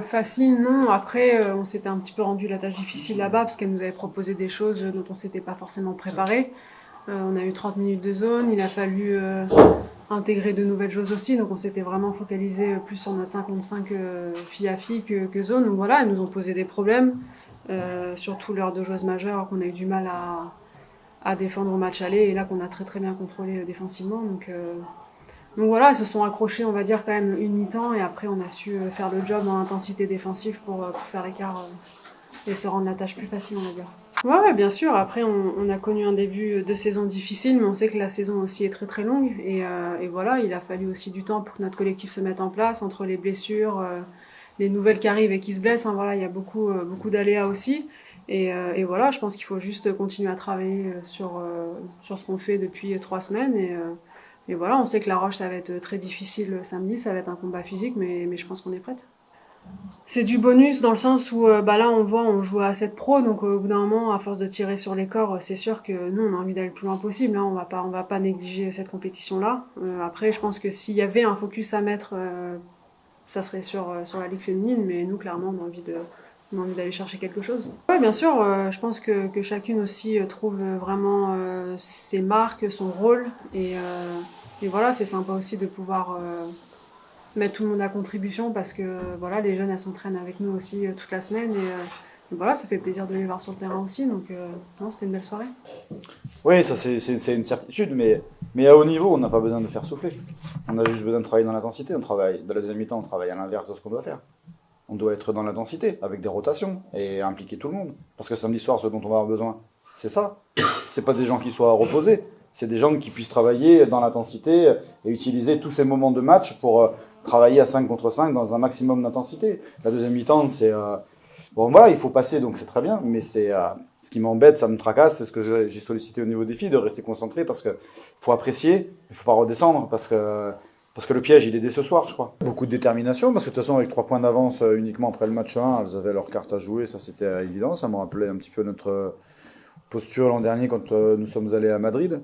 Facile, non. Après, on s'était un petit peu rendu la tâche difficile là-bas parce qu'elle nous avait proposé des choses dont on s'était pas forcément préparé. On a eu 30 minutes de zone, il a fallu intégrer de nouvelles choses aussi, donc on s'était vraiment focalisé plus sur notre 55 fille à fille que zone. Donc voilà, elles nous ont posé des problèmes, surtout leurs deux joueuses majeures qu'on a eu du mal à défendre au match aller et là qu'on a très très bien contrôlé défensivement. Donc voilà, elles se sont accrochées, on va dire, quand même une mi-temps et après on a su faire le job dans l'intensité défensive pour faire l'écart et se rendre la tâche plus facile, on va dire. Ouais, bien sûr. Après, on a connu un début de saison difficile, mais on sait que la saison aussi est très très longue. Et voilà, il a fallu aussi du temps pour que notre collectif se mette en place, entre les blessures, les nouvelles qui arrivent et qui se blessent. Enfin voilà, il y a beaucoup d'aléas aussi. Et voilà, je pense qu'il faut juste continuer à travailler sur ce qu'on fait depuis 3 semaines. Et voilà, on sait que La Roche, ça va être très difficile samedi, ça va être un combat physique, mais je pense qu'on est prête. C'est du bonus dans le sens où là on voit on joue à 7 pro donc au bout d'un moment à force de tirer sur les corps c'est sûr que nous on a envie d'aller le plus loin possible hein, on va pas négliger cette compétition là. Après je pense que s'il y avait un focus à mettre ça serait sur la ligue féminine mais nous clairement on a envie d'aller chercher quelque chose. Ouais bien sûr je pense que chacune aussi trouve vraiment ses marques, son rôle et voilà c'est sympa aussi de pouvoir mettre tout le monde à contribution parce que voilà, les jeunes elles s'entraînent avec nous aussi toute la semaine et voilà, ça fait plaisir de les voir sur le terrain aussi. Donc non, c'était une belle soirée. Oui, ça c'est une certitude, mais à haut niveau, on n'a pas besoin de faire souffler. On a juste besoin de travailler dans l'intensité. On travaille, dans la deuxième mi-temps, on travaille à l'inverse de ce qu'on doit faire. On doit être dans l'intensité, avec des rotations, et impliquer tout le monde. Parce que samedi soir, ce dont on va avoir besoin, c'est ça. C'est pas des gens qui soient reposés, c'est des gens qui puissent travailler dans l'intensité et utiliser tous ces moments de match pour travailler à 5 contre 5 dans un maximum d'intensité. La deuxième mi-temps, c'est... Bon voilà, il faut passer, donc c'est très bien, mais c'est ce qui m'embête, ça me tracasse, c'est ce que j'ai sollicité au niveau des filles, de rester concentré, parce que faut apprécier, il faut pas redescendre, parce que le piège, il est dès ce soir, je crois. Beaucoup de détermination, parce que de toute façon, avec 3 points d'avance uniquement après le match 1, elles avaient leur carte à jouer, ça c'était évident, ça me rappelait un petit peu notre posture l'an dernier quand nous sommes allés à Madrid.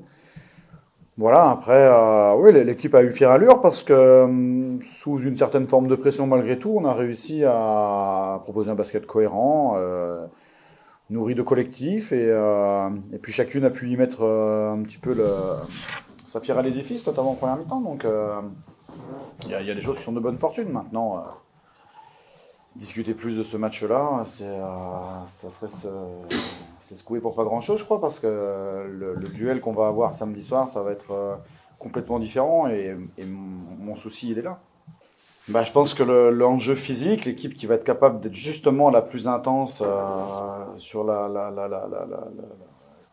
Voilà, après, oui, l'équipe a eu fière allure parce que sous une certaine forme de pression malgré tout, on a réussi à proposer un basket cohérent, nourri de collectif, et puis chacune a pu y mettre un petit peu sa pierre à l'édifice, notamment en première mi-temps. Donc, il y a des choses qui sont de bonne fortune maintenant. Discuter plus de ce match-là, ça serait se secouer pour pas grand-chose, je crois, parce que le duel qu'on va avoir samedi soir, ça va être complètement différent, et mon souci, il est là. Bah, je pense que l'enjeu physique, l'équipe qui va être capable d'être justement la plus intense sur la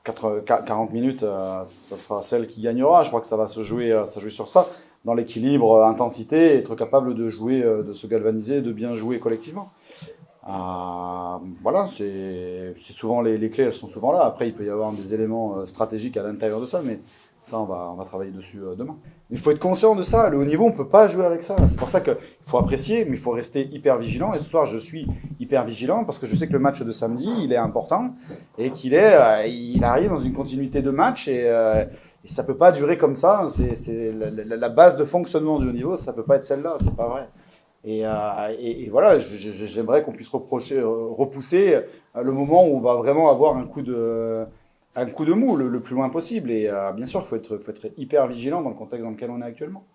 40 minutes, ça sera celle qui gagnera. Je crois que ça va se jouer sur ça, dans l'équilibre intensité, être capable de jouer, de se galvaniser, de bien jouer collectivement. Voilà, c'est souvent les clés, elles sont souvent là. Après, il peut y avoir des éléments stratégiques à l'intérieur de ça, mais ça, on va travailler dessus demain. Il faut être conscient de ça. Le haut niveau, on peut pas jouer avec ça. C'est pour ça qu'il faut apprécier, mais il faut rester hyper vigilant. Et ce soir, je suis hyper vigilant parce que je sais que le match de samedi, il est important et il arrive dans une continuité de match et ça peut pas durer comme ça. C'est la base de fonctionnement du haut niveau, ça peut pas être celle-là. C'est pas vrai. Et voilà, j'aimerais qu'on puisse repousser le moment où on va vraiment avoir un coup de mou le plus loin possible. Et bien sûr, il faut être hyper vigilant dans le contexte dans lequel on est actuellement.